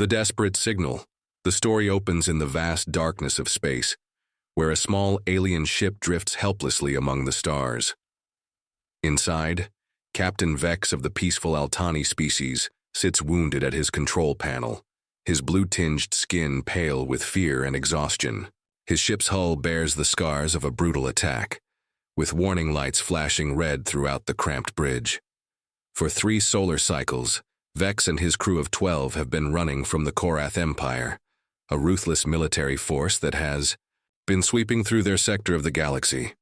The desperate signal. The story opens in the vast darkness of space, where a small alien ship drifts helplessly among the stars. Inside, Captain Vex of the peaceful Altani species sits wounded at his control panel, his blue-tinged skin pale with fear and exhaustion. His ship's hull bears the scars of a brutal attack, with warning lights flashing red throughout the cramped bridge. For 3 solar cycles, Vex and his crew of 12 have been running from the Korath Empire, a ruthless military force that has been sweeping through their sector of the galaxy.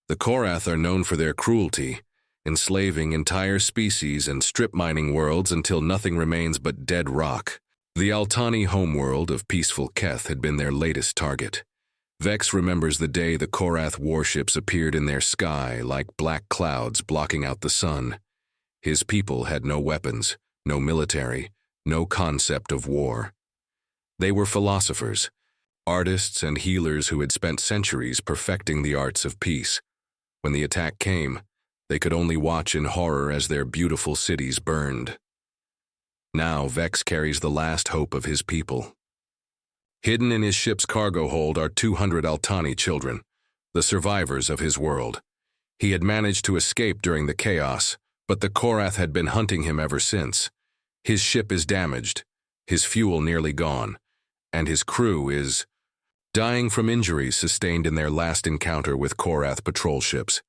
The Korath are known for their cruelty, enslaving entire species and strip-mining worlds until nothing remains but dead rock. The Altani homeworld of peaceful Keth had been their latest target. Vex remembers the day the Korath warships appeared in their sky like black clouds blocking out the sun. His people had no weapons, no military, no concept of war. They were philosophers, artists and healers who had spent centuries perfecting the arts of peace. When the attack came, they could only watch in horror as their beautiful cities burned. Now Vex carries the last hope of his people. Hidden in his ship's cargo hold are 200 Altani children, the survivors of his world. He had managed to escape during the chaos, but the Korath had been hunting him ever since. His ship is damaged, his fuel nearly gone, and his crew is dying from injuries sustained in their last encounter with Korath patrol ships.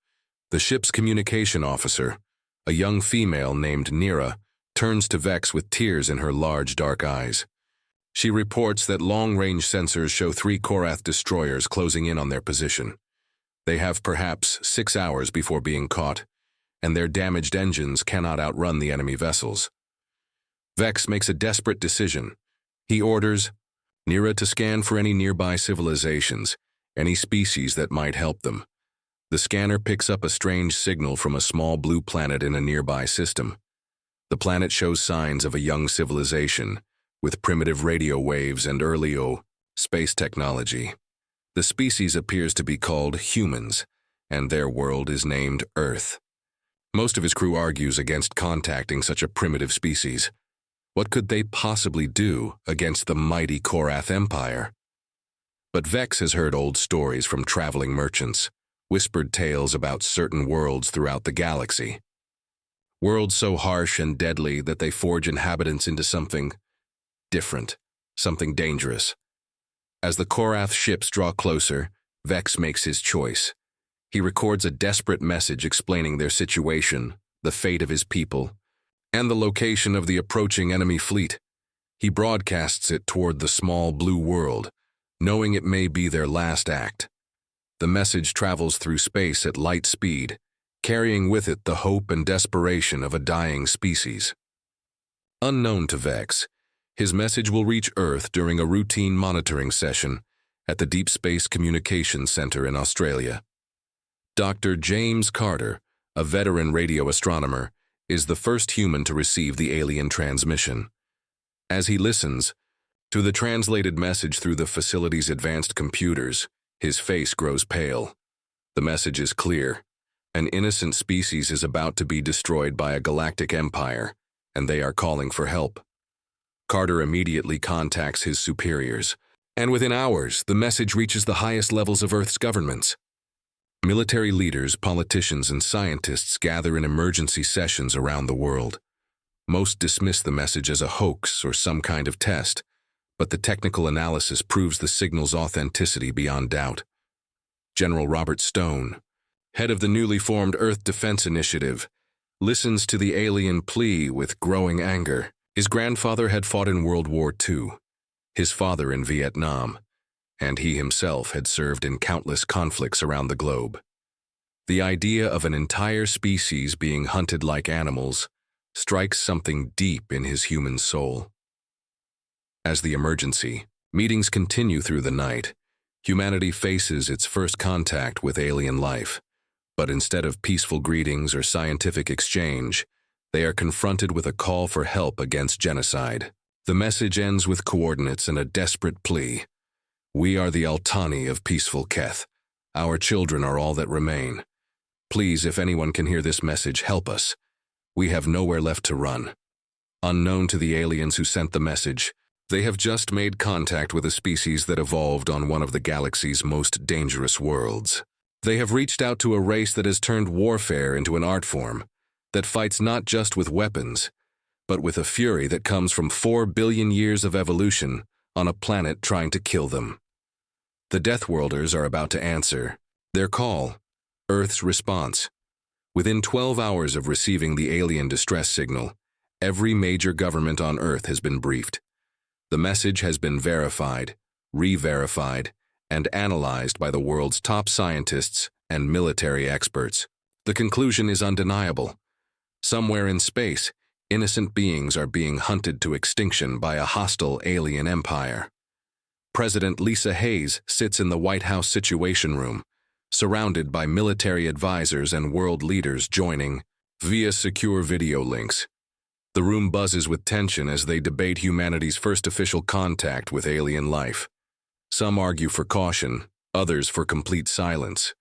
The ship's communication officer, a young female named Nira, turns to Vex with tears in her large dark eyes. She reports that long-range sensors show 3 Korath destroyers closing in on their position. They have perhaps 6 hours before being caught, and their damaged engines cannot outrun the enemy vessels. Vex makes a desperate decision. He orders Nira to scan for any nearby civilizations, any species that might help them. The scanner picks up a strange signal from a small blue planet in a nearby system. The planet shows signs of a young civilization, with primitive radio waves and early space technology. The species appears to be called humans, and their world is named Earth. Most of his crew argues against contacting such a primitive species. What could they possibly do against the mighty Korath Empire? But Vex has heard old stories from traveling merchants, whispered tales about certain worlds throughout the galaxy. Worlds so harsh and deadly that they forge inhabitants into something different, something dangerous. As the Korath ships draw closer, Vex makes his choice. He records a desperate message explaining their situation, the fate of his people, and the location of the approaching enemy fleet. He broadcasts it toward the small blue world, knowing it may be their last act. The message travels through space at light speed, carrying with it the hope and desperation of a dying species. Unknown to Vex, his message will reach Earth during a routine monitoring session at the Deep Space Communications Center in Australia. Dr. James Carter, a veteran radio astronomer, is the first human to receive the alien transmission. As he listens to the translated message through the facility's advanced computers, his face grows pale. The message is clear. An innocent species is about to be destroyed by a galactic empire, and they are calling for help. Carter immediately contacts his superiors, and within hours, the message reaches the highest levels of Earth's governments. Military leaders, politicians, and scientists gather in emergency sessions around the world. Most dismiss the message as a hoax or some kind of test, but the technical analysis proves the signal's authenticity beyond doubt. General Robert Stone, head of the newly formed Earth Defense Initiative, listens to the alien plea with growing anger. His grandfather had fought in World War II, his father in Vietnam, and he himself had served in countless conflicts around the globe. The idea of an entire species being hunted like animals strikes something deep in his human soul. As the emergency meetings continue through the night, humanity faces its first contact with alien life. But instead of peaceful greetings or scientific exchange, they are confronted with a call for help against genocide. The message ends with coordinates and a desperate plea. We are the Altani of peaceful Keth. Our children are all that remain. Please, if anyone can hear this message, help us. We have nowhere left to run. Unknown to the aliens who sent the message, They have just made contact with a species that evolved on one of the galaxy's most dangerous worlds. They have reached out to a race that has turned warfare into an art form, that fights not just with weapons, but with a fury that comes from 4 billion years of evolution on a planet trying to kill them. The Deathworlders are about to answer. Their call, Earth's response. Within 12 hours of receiving the alien distress signal, every major government on Earth has been briefed. The message has been verified, re-verified, and analyzed by the world's top scientists and military experts. The conclusion is undeniable. Somewhere in space, innocent beings are being hunted to extinction by a hostile alien empire. President Lisa Hayes sits in the White House Situation Room, surrounded by military advisors and world leaders joining via secure video links. The room buzzes with tension as they debate humanity's first official contact with alien life. Some argue for caution, others for complete silence.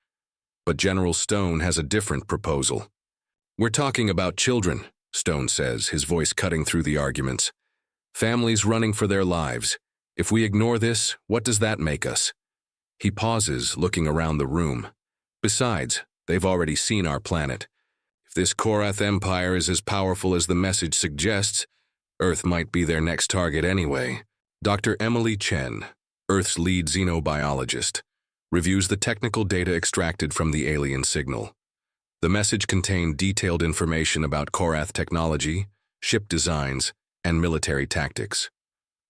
But General Stone has a different proposal. "We're talking about children," Stone says, his voice cutting through the arguments. "Families running for their lives. If we ignore this, what does that make us?" He pauses, looking around the room. "Besides, they've already seen our planet. If this Korath Empire is as powerful as the message suggests, Earth might be their next target anyway." Dr. Emily Chen, Earth's lead xenobiologist, reviews the technical data extracted from the alien signal. The message contained detailed information about Korath technology, ship designs, and military tactics.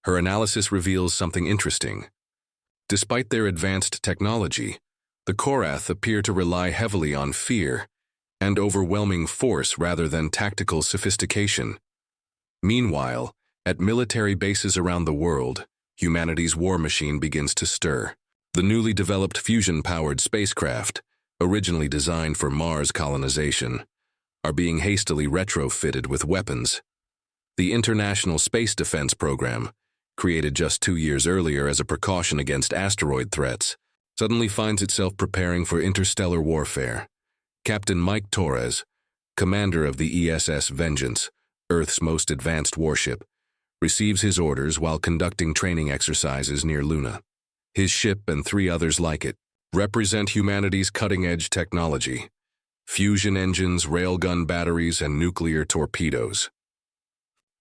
Her analysis reveals something interesting. Despite their advanced technology, the Korath appear to rely heavily on fear and overwhelming force rather than tactical sophistication. Meanwhile, at military bases around the world, humanity's war machine begins to stir. The newly developed fusion-powered spacecraft, originally designed for Mars colonization, are being hastily retrofitted with weapons. The International Space Defense Program, created just 2 years earlier as a precaution against asteroid threats, suddenly finds itself preparing for interstellar warfare. Captain Mike Torres, commander of the ESS Vengeance, Earth's most advanced warship, receives his orders while conducting training exercises near Luna. His ship and 3 others like it represent humanity's cutting-edge technology: fusion engines, railgun batteries, and nuclear torpedoes.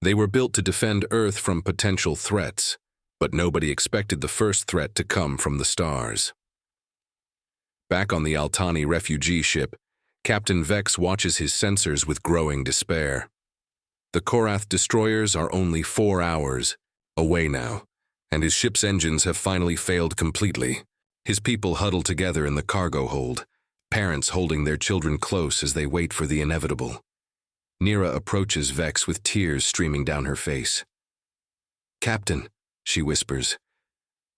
They were built to defend Earth from potential threats, but nobody expected the first threat to come from the stars. Back on the Altani refugee ship, Captain Vex watches his sensors with growing despair. The Korath destroyers are only 4 hours away now, and his ship's engines have finally failed completely. His people huddle together in the cargo hold, parents holding their children close as they wait for the inevitable. Nira approaches Vex with tears streaming down her face. "Captain," she whispers,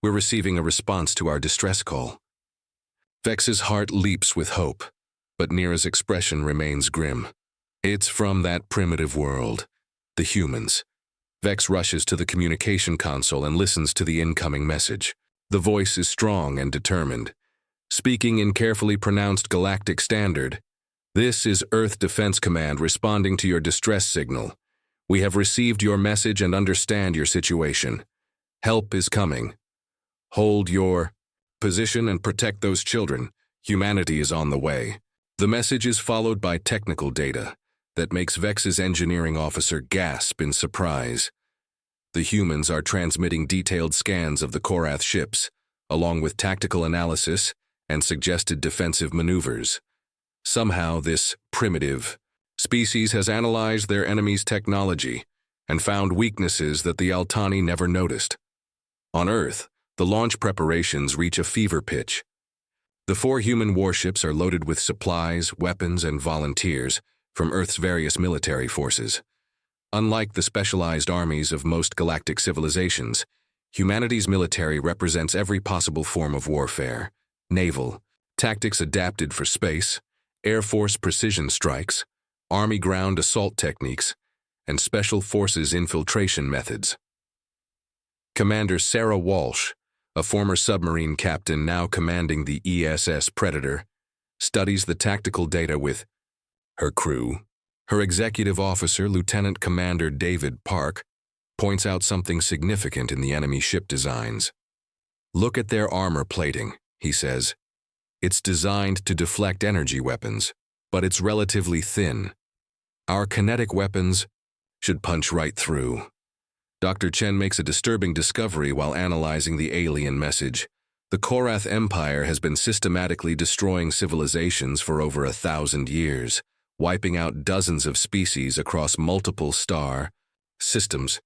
"we're receiving a response to our distress call." Vex's heart leaps with hope, but Nira's expression remains grim. "It's from that primitive world, the humans." Vex rushes to the communication console and listens to the incoming message. The voice is strong and determined. Speaking in carefully pronounced Galactic standard, "This is Earth Defense Command responding to your distress signal. We have received your message and understand your situation. Help is coming. Hold your position and protect those children. Humanity is on the way." The message is followed by technical data that makes Vex's engineering officer gasp in surprise. The humans are transmitting detailed scans of the Korath ships, along with tactical analysis and suggested defensive maneuvers. Somehow, this primitive species has analyzed their enemy's technology and found weaknesses that the Altani never noticed. On Earth, the launch preparations reach a fever pitch. The 4 human warships are loaded with supplies, weapons, and volunteers from Earth's various military forces. Unlike the specialized armies of most galactic civilizations, humanity's military represents every possible form of warfare: naval, tactics adapted for space, Air Force precision strikes, Army ground assault techniques, and Special Forces infiltration methods. Commander Sarah Walsh, a former submarine captain now commanding the ESS Predator, studies the tactical data with her crew. Her executive officer, Lieutenant Commander David Park, points out something significant in the enemy ship designs. "Look at their armor plating," he says. "It's designed to deflect energy weapons, but it's relatively thin. Our kinetic weapons should punch right through." Dr. Chen makes a disturbing discovery while analyzing the alien message. The Korath Empire has been systematically destroying civilizations for over 1,000 years, wiping out dozens of species across multiple star systems.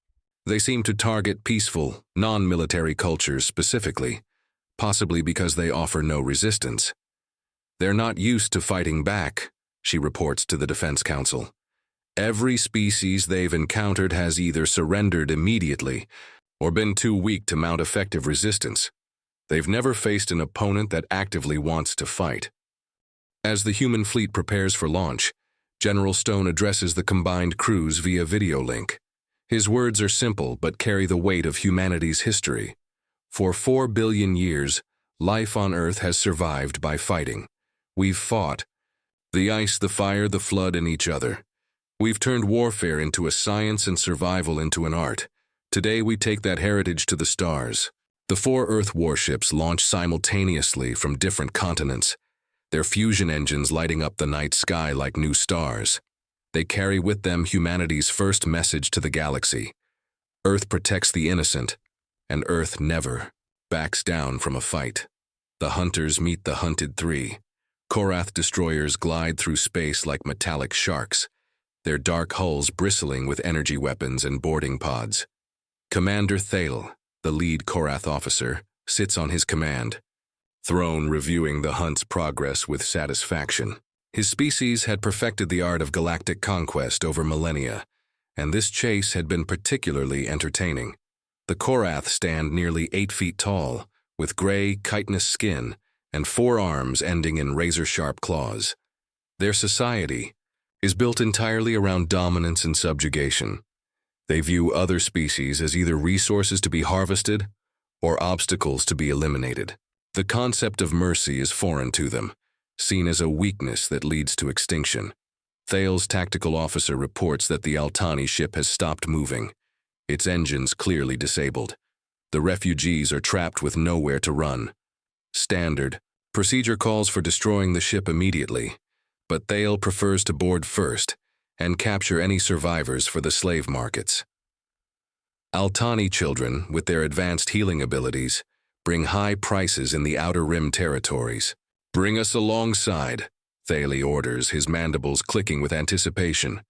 They seem to target peaceful, non-military cultures specifically, possibly because they offer no resistance. "They're not used to fighting back," she reports to the Defense Council. "Every species they've encountered has either surrendered immediately or been too weak to mount effective resistance. They've never faced an opponent that actively wants to fight." As the human fleet prepares for launch, General Stone addresses the combined crews via video link. His words are simple but carry the weight of humanity's history. For 4 billion years, life on Earth has survived by fighting. We've fought. The ice, the fire, the flood, and each other. We've turned warfare into a science and survival into an art. Today we take that heritage to the stars. The 4 Earth warships launch simultaneously from different continents, their fusion engines lighting up the night sky like new stars. They carry with them humanity's first message to the galaxy. Earth protects the innocent, and Earth never backs down from a fight. The hunters meet the hunted 3. Korath destroyers glide through space like metallic sharks, their dark hulls bristling with energy weapons and boarding pods. Commander Thale, the lead Korath officer, sits on his command throne reviewing the hunt's progress with satisfaction. His species had perfected the art of galactic conquest over millennia, and this chase had been particularly entertaining. The Korath stand nearly 8 feet tall, with gray, chitinous skin and 4 arms ending in razor-sharp claws. Their society is built entirely around dominance and subjugation. They view other species as either resources to be harvested or obstacles to be eliminated. The concept of mercy is foreign to them, seen as a weakness that leads to extinction. Thale's tactical officer reports that the Altani ship has stopped moving, its engines clearly disabled. The refugees are trapped with nowhere to run. Standard procedure calls for destroying the ship immediately, but Thale prefers to board first and capture any survivors for the slave markets. Altani children, with their advanced healing abilities, bring high prices in the Outer Rim territories. "Bring us alongside," Thale orders, his mandibles clicking with anticipation.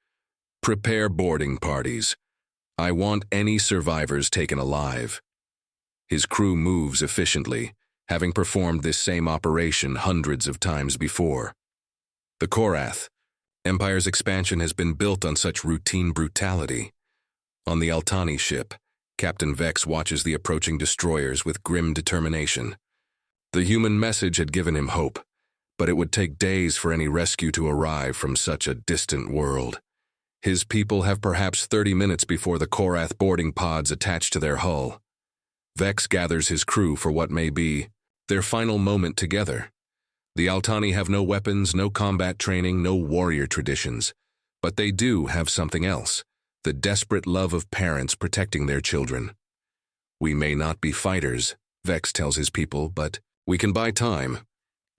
"Prepare boarding parties. I want any survivors taken alive." His crew moves efficiently, having performed this same operation hundreds of times before. The Korath Empire's expansion has been built on such routine brutality. On the Altani ship, Captain Vex watches the approaching destroyers with grim determination. The human message had given him hope, but it would take days for any rescue to arrive from such a distant world. His people have perhaps 30 minutes before the Korath boarding pods attach to their hull. Vex gathers his crew for what may be their final moment together. The Altani have no weapons, no combat training, no warrior traditions, but they do have something else. The desperate love of parents protecting their children. "We may not be fighters," Vex tells his people, "but we can buy time.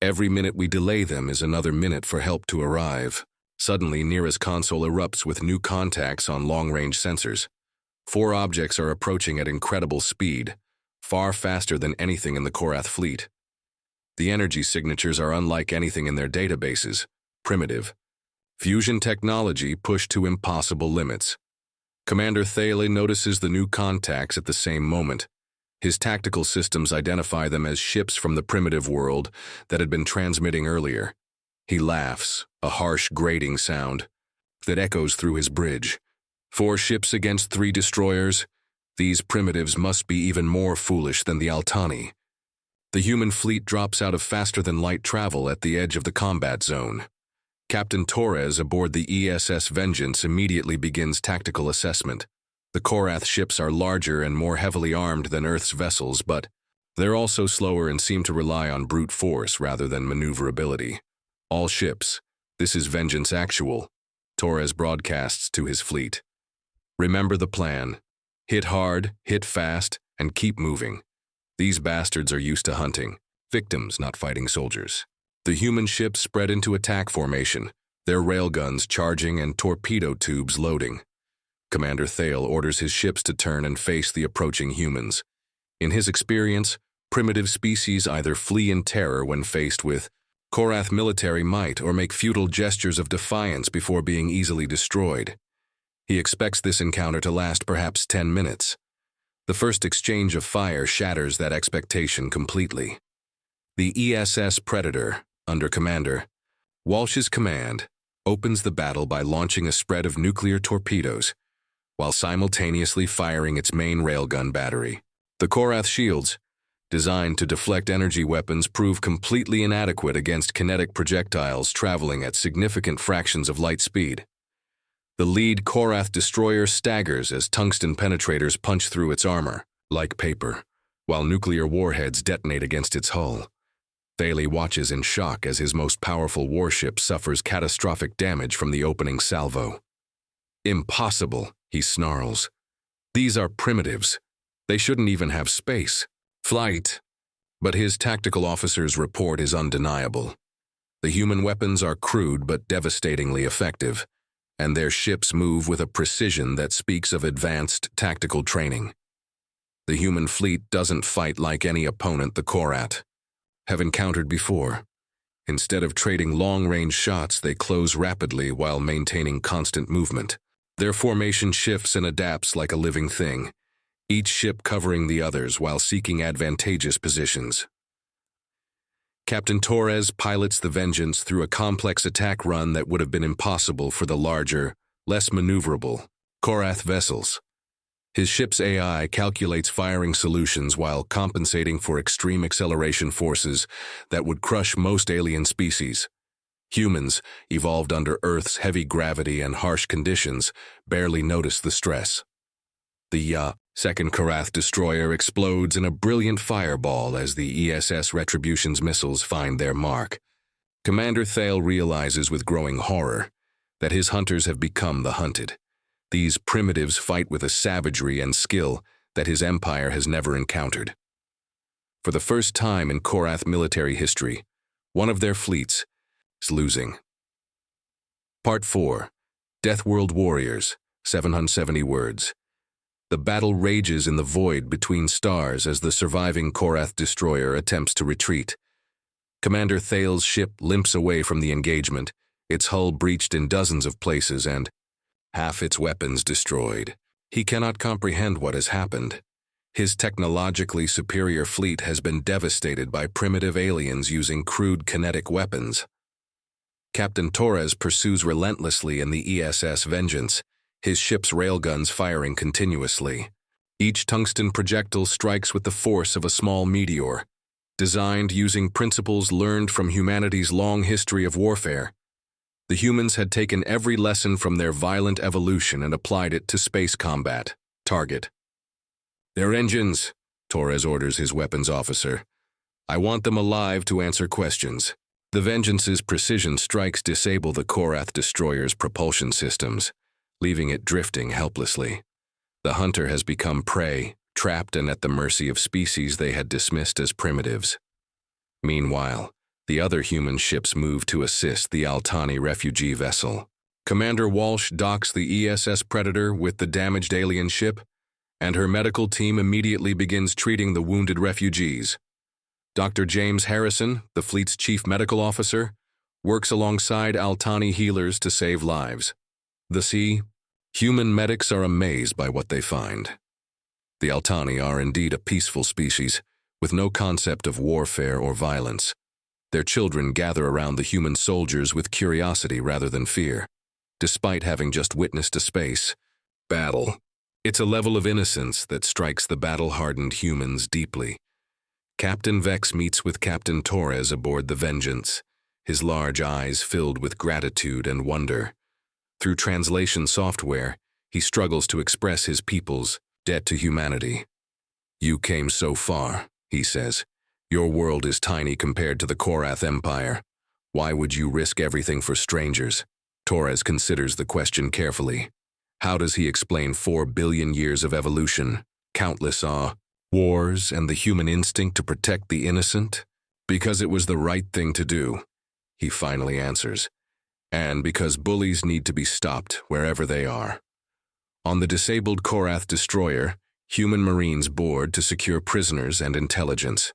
Every minute we delay them is another minute for help to arrive." Suddenly, Nira's console erupts with new contacts on long-range sensors. 4 objects are approaching at incredible speed, far faster than anything in the Korath fleet. The energy signatures are unlike anything in their databases, primitive. Fusion technology pushed to impossible limits. Commander Thale notices the new contacts at the same moment. His tactical systems identify them as ships from the primitive world that had been transmitting earlier. He laughs, a harsh grating sound that echoes through his bridge. 4 ships against 3 destroyers? These primitives must be even more foolish than the Altani. The human fleet drops out of faster-than-light travel at the edge of the combat zone. Captain Torres aboard the ESS Vengeance immediately begins tactical assessment. The Korath ships are larger and more heavily armed than Earth's vessels, but they're also slower and seem to rely on brute force rather than maneuverability. "All ships, this is Vengeance Actual," Torres broadcasts to his fleet. "Remember the plan. Hit hard, hit fast, and keep moving. These bastards are used to hunting victims, not fighting soldiers. The human ships spread into attack formation, their railguns charging and torpedo tubes loading. Commander Thale orders his ships to turn and face the approaching humans. In his experience, primitive species either flee in terror when faced with Korath military might or make futile gestures of defiance before being easily destroyed. He expects this encounter to last perhaps 10 minutes. The first exchange of fire shatters that expectation completely. The ESS Predator, under Commander Walsh's command, opens the battle by launching a spread of nuclear torpedoes, while simultaneously firing its main railgun battery. The Korath shields, designed to deflect energy weapons, prove completely inadequate against kinetic projectiles traveling at significant fractions of light speed. The lead Korath destroyer staggers as tungsten penetrators punch through its armor, like paper, while nuclear warheads detonate against its hull. Thale watches in shock as his most powerful warship suffers catastrophic damage from the opening salvo. "Impossible," he snarls. "These are primitives. They shouldn't even have space. Flight." But his tactical officer's report is undeniable. The human weapons are crude but devastatingly effective, and their ships move with a precision that speaks of advanced tactical training. The human fleet doesn't fight like any opponent the Korath have encountered before. Instead of trading long-range shots, they close rapidly while maintaining constant movement. Their formation shifts and adapts like a living thing, each ship covering the others while seeking advantageous positions. Captain Torres pilots the Vengeance through a complex attack run that would have been impossible for the larger, less maneuverable Korath vessels. His ship's AI calculates firing solutions while compensating for extreme acceleration forces that would crush most alien species. Humans, evolved under Earth's heavy gravity and harsh conditions, barely notice the stress. The second Korath destroyer explodes in a brilliant fireball as the ESS Retribution's missiles find their mark. Commander Thale realizes with growing horror that his hunters have become the hunted. These primitives fight with a savagery and skill that his empire has never encountered. For the first time in Korath military history, one of their fleets is losing. Part 4. Deathworld Warriors, 770 words. The battle rages in the void between stars as the surviving Korath destroyer attempts to retreat. Commander Thale's ship limps away from the engagement, its hull breached in dozens of places and half its weapons destroyed. He cannot comprehend what has happened. His technologically superior fleet has been devastated by primitive aliens using crude kinetic weapons. Captain Torres pursues relentlessly in the ESS Vengeance, his ship's railguns firing continuously. Each tungsten projectile strikes with the force of a small meteor, designed using principles learned from humanity's long history of warfare. The humans had taken every lesson from their violent evolution and applied it to space combat. Target. "Their engines," Torres orders his weapons officer. "I want them alive to answer questions." The Vengeance's precision strikes disable the Korath destroyer's propulsion systems, leaving it drifting helplessly. The hunter has become prey, trapped and at the mercy of species they had dismissed as primitives. Meanwhile, the other human ships move to assist the Altani refugee vessel. Commander Walsh docks the ESS Predator with the damaged alien ship, and her medical team immediately begins treating the wounded refugees. Dr. James Harrison, the fleet's chief medical officer, works alongside Altani healers to save lives. Human medics are amazed by what they find. The Altani are indeed a peaceful species, with no concept of warfare or violence. Their children gather around the human soldiers with curiosity rather than fear, despite having just witnessed a space battle. It's a level of innocence that strikes the battle-hardened humans deeply. Captain Vex meets with Captain Torres aboard the Vengeance, his large eyes filled with gratitude and wonder. Through translation software, he struggles to express his people's debt to humanity. "You came so far," he says. "Your world is tiny compared to the Korath Empire. Why would you risk everything for strangers?" Torres considers the question carefully. How does he explain 4 billion years of evolution, countless wars, and the human instinct to protect the innocent? Because it was the right thing to do, he finally answers. And because bullies need to be stopped wherever they are. On the disabled Korath destroyer, human marines board to secure prisoners and intelligence.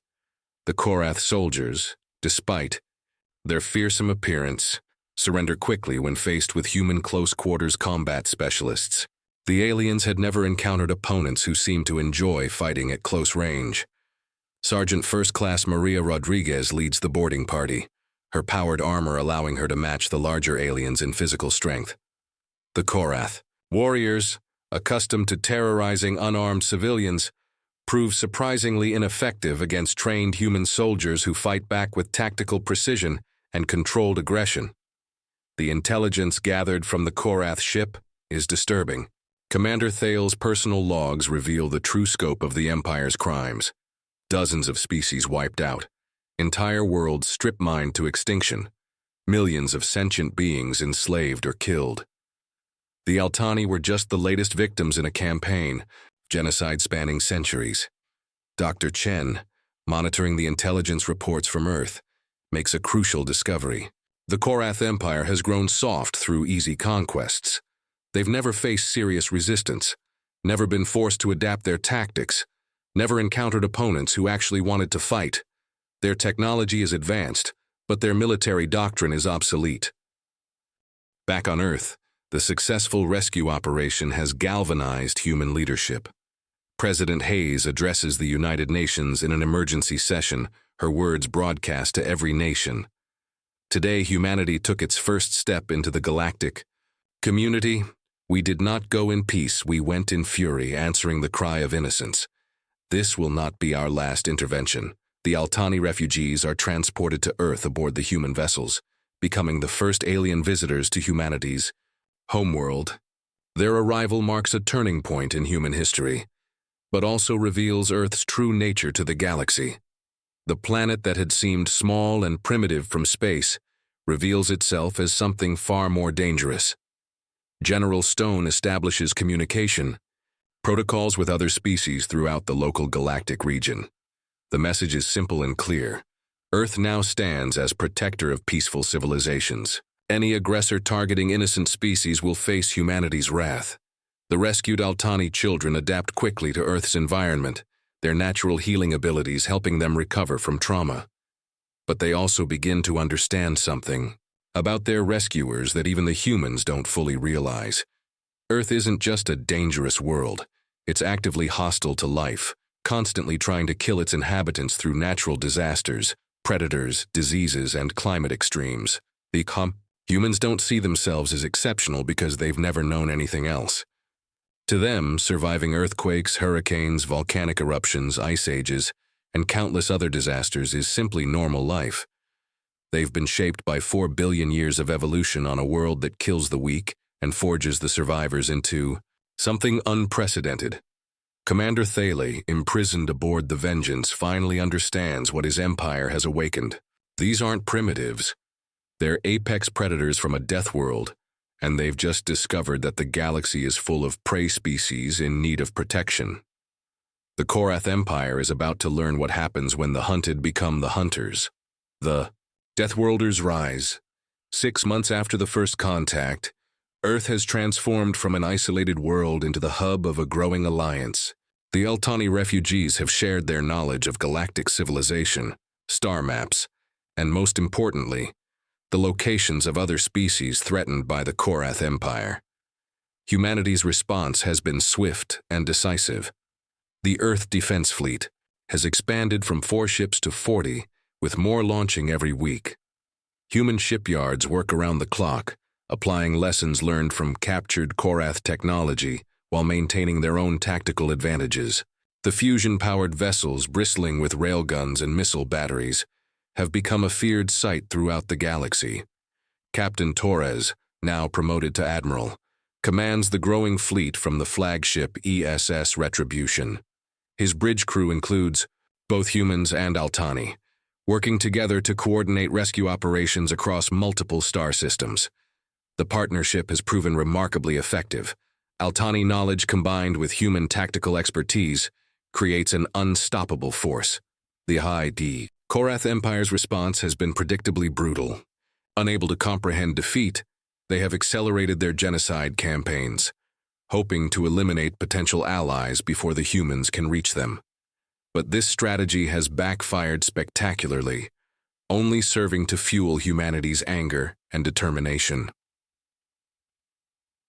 The Korath soldiers, despite their fearsome appearance, surrender quickly when faced with human close-quarters combat specialists. The aliens had never encountered opponents who seemed to enjoy fighting at close range. Sergeant First Class Maria Rodriguez leads the boarding party, her powered armor allowing her to match the larger aliens in physical strength. The Korath warriors, accustomed to terrorizing unarmed civilians, prove surprisingly ineffective against trained human soldiers who fight back with tactical precision and controlled aggression. The intelligence gathered from the Korath ship is disturbing. Commander Thale's personal logs reveal the true scope of the Empire's crimes. Dozens of species wiped out, entire worlds strip-mined to extinction, millions of sentient beings enslaved or killed. The Altani were just the latest victims in a campaign, genocide spanning centuries. Dr. Chen, monitoring the intelligence reports from Earth, makes a crucial discovery. The Korath Empire has grown soft through easy conquests. They've never faced serious resistance, never been forced to adapt their tactics, never encountered opponents who actually wanted to fight. Their technology is advanced, but their military doctrine is obsolete. Back on Earth, the successful rescue operation has galvanized human leadership. President Hayes addresses the United Nations in an emergency session, her words broadcast to every nation. Today, humanity took its first step into the galactic community. We did not go in peace, we went in fury, answering the cry of innocence. This will not be our last intervention. The Altani refugees are transported to Earth aboard the human vessels, becoming the first alien visitors to humanity's homeworld. Their arrival marks a turning point in human history, but also reveals Earth's true nature to the galaxy. The planet that had seemed small and primitive from space reveals itself as something far more dangerous. General Stone establishes communication protocols with other species throughout the local galactic region. The message is simple and clear. Earth now stands as protector of peaceful civilizations. Any aggressor targeting innocent species will face humanity's wrath. The rescued Altani children adapt quickly to Earth's environment, their natural healing abilities helping them recover from trauma. But they also begin to understand something about their rescuers that even the humans don't fully realize. Earth isn't just a dangerous world. It's actively hostile to life, constantly trying to kill its inhabitants through natural disasters, predators, diseases, and climate extremes. Humans don't see themselves as exceptional because they've never known anything else. To them, surviving earthquakes, hurricanes, volcanic eruptions, ice ages, and countless other disasters is simply normal life. They've been shaped by 4 billion years of evolution on a world that kills the weak and forges the survivors into something unprecedented. Commander Thale, imprisoned aboard the Vengeance, finally understands what his empire has awakened. These aren't primitives. They're apex predators from a death world, and they've just discovered that the galaxy is full of prey species in need of protection. The Korath Empire is about to learn what happens when the hunted become the hunters. The Deathworlders rise. 6 months after the first contact, Earth has transformed from an isolated world into the hub of a growing alliance. The Altani refugees have shared their knowledge of galactic civilization, star maps, and most importantly, the locations of other species threatened by the Korath Empire. Humanity's response has been swift and decisive. The Earth Defense Fleet has expanded from 4 ships to 40, with more launching every week. Human shipyards work around the clock, applying lessons learned from captured Korath technology while maintaining their own tactical advantages. The fusion-powered vessels, bristling with railguns and missile batteries, have become a feared sight throughout the galaxy. Captain Torres, now promoted to Admiral, commands the growing fleet from the flagship ESS Retribution. His bridge crew includes both humans and Altani, working together to coordinate rescue operations across multiple star systems. The partnership has proven remarkably effective, Altani knowledge combined with human tactical expertise creates an unstoppable force. The High D. Korath Empire's response has been predictably brutal. Unable to comprehend defeat, they have accelerated their genocide campaigns, hoping to eliminate potential allies before the humans can reach them. But this strategy has backfired spectacularly, only serving to fuel humanity's anger and determination.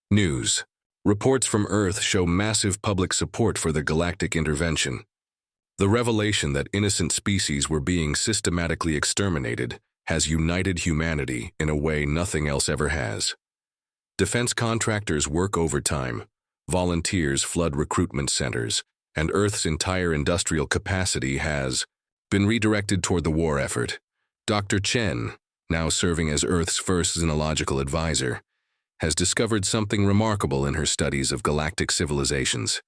News. Reports from Earth show massive public support for the galactic intervention. The revelation that innocent species were being systematically exterminated has united humanity in a way nothing else ever has. Defense contractors work overtime, volunteers flood recruitment centers, and Earth's entire industrial capacity has been redirected toward the war effort. Dr. Chen, now serving as Earth's first xenological advisor, has discovered something remarkable in her studies of galactic civilizations.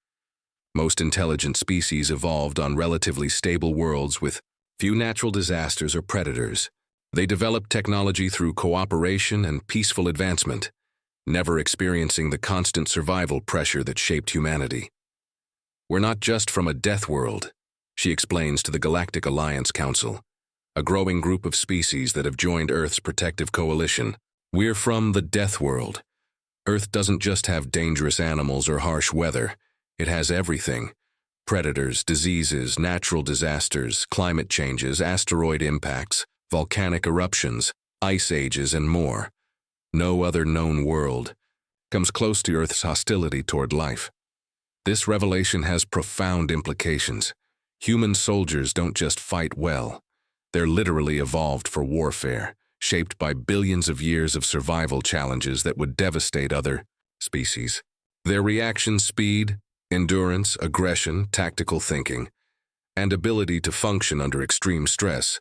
Most intelligent species evolved on relatively stable worlds with few natural disasters or predators. They developed technology through cooperation and peaceful advancement, never experiencing the constant survival pressure that shaped humanity. We're not just from a death world, she explains to the Galactic Alliance Council, a growing group of species that have joined Earth's protective coalition. We're from the death world. Earth doesn't just have dangerous animals or harsh weather. It has everything. Predators, diseases, natural disasters, climate changes, asteroid impacts, volcanic eruptions, ice ages, and more. No other known world comes close to Earth's hostility toward life. This revelation has profound implications. Human soldiers don't just fight well. They're literally evolved for warfare, shaped by billions of years of survival challenges that would devastate other species. Their reaction speed, endurance, aggression, tactical thinking, and ability to function under extreme stress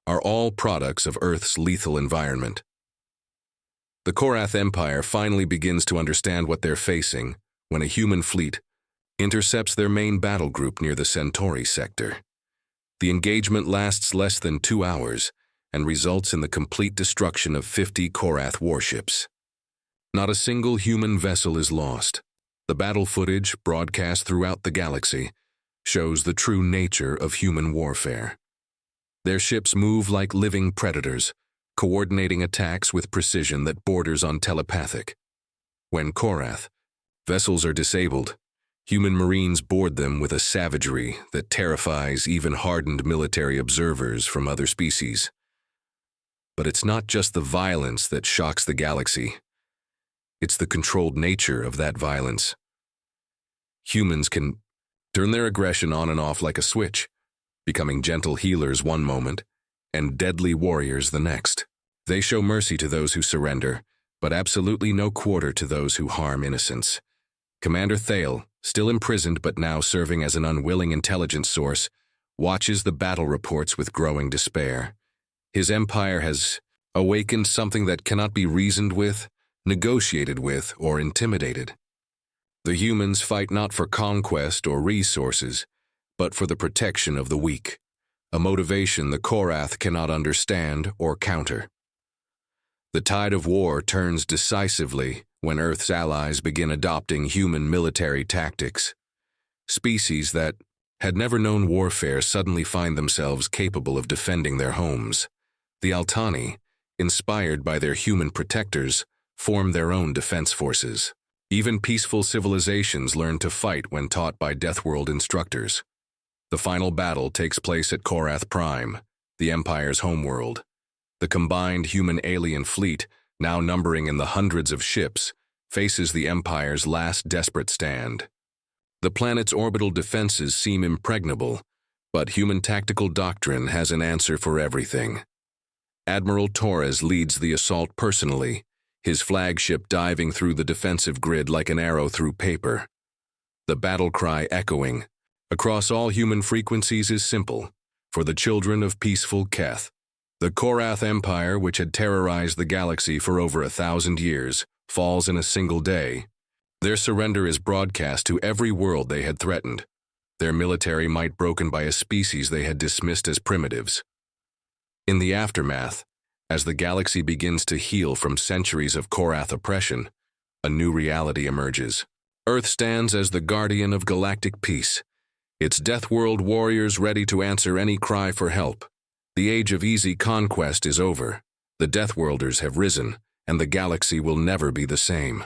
are all products of Earth's lethal environment. The Korath Empire finally begins to understand what they're facing when a human fleet intercepts their main battle group near the Centauri sector. The engagement lasts less than 2 hours and results in the complete destruction of 50 Korath warships. Not a single human vessel is lost. The battle footage, broadcast throughout the galaxy, shows the true nature of human warfare. Their ships move like living predators, coordinating attacks with precision that borders on telepathic. When Korath vessels are disabled, human marines board them with a savagery that terrifies even hardened military observers from other species. But it's not just the violence that shocks the galaxy. It's the controlled nature of that violence. Humans can turn their aggression on and off like a switch, becoming gentle healers one moment and deadly warriors the next. They show mercy to those who surrender, but absolutely no quarter to those who harm innocents. Commander Thale, still imprisoned but now serving as an unwilling intelligence source, watches the battle reports with growing despair. His empire has awakened something that cannot be reasoned with, negotiated with, or intimidated. The humans fight not for conquest or resources, but for the protection of the weak, a motivation the Korath cannot understand or counter. The tide of war turns decisively when Earth's allies begin adopting human military tactics. Species that had never known warfare suddenly find themselves capable of defending their homes. The Altani, inspired by their human protectors, form their own defense forces. Even peaceful civilizations learn to fight when taught by Deathworld instructors. The final battle takes place at Korath Prime, the Empire's homeworld. The combined human-alien fleet, now numbering in the hundreds of ships, faces the Empire's last desperate stand. The planet's orbital defenses seem impregnable, but human tactical doctrine has an answer for everything. Admiral Torres leads the assault personally, his flagship diving through the defensive grid like an arrow through paper. The battle cry echoing across all human frequencies is simple: for the children of peaceful Keth. The Korath Empire, which had terrorized the galaxy for over 1,000 years, falls in a single day. Their surrender is broadcast to every world they had threatened, their military might broken by a species they had dismissed as primitives. In the aftermath, as the galaxy begins to heal from centuries of Korath oppression, a new reality emerges. Earth stands as the guardian of galactic peace, its Deathworld warriors ready to answer any cry for help. The age of easy conquest is over. The Deathworlders have risen, and the galaxy will never be the same.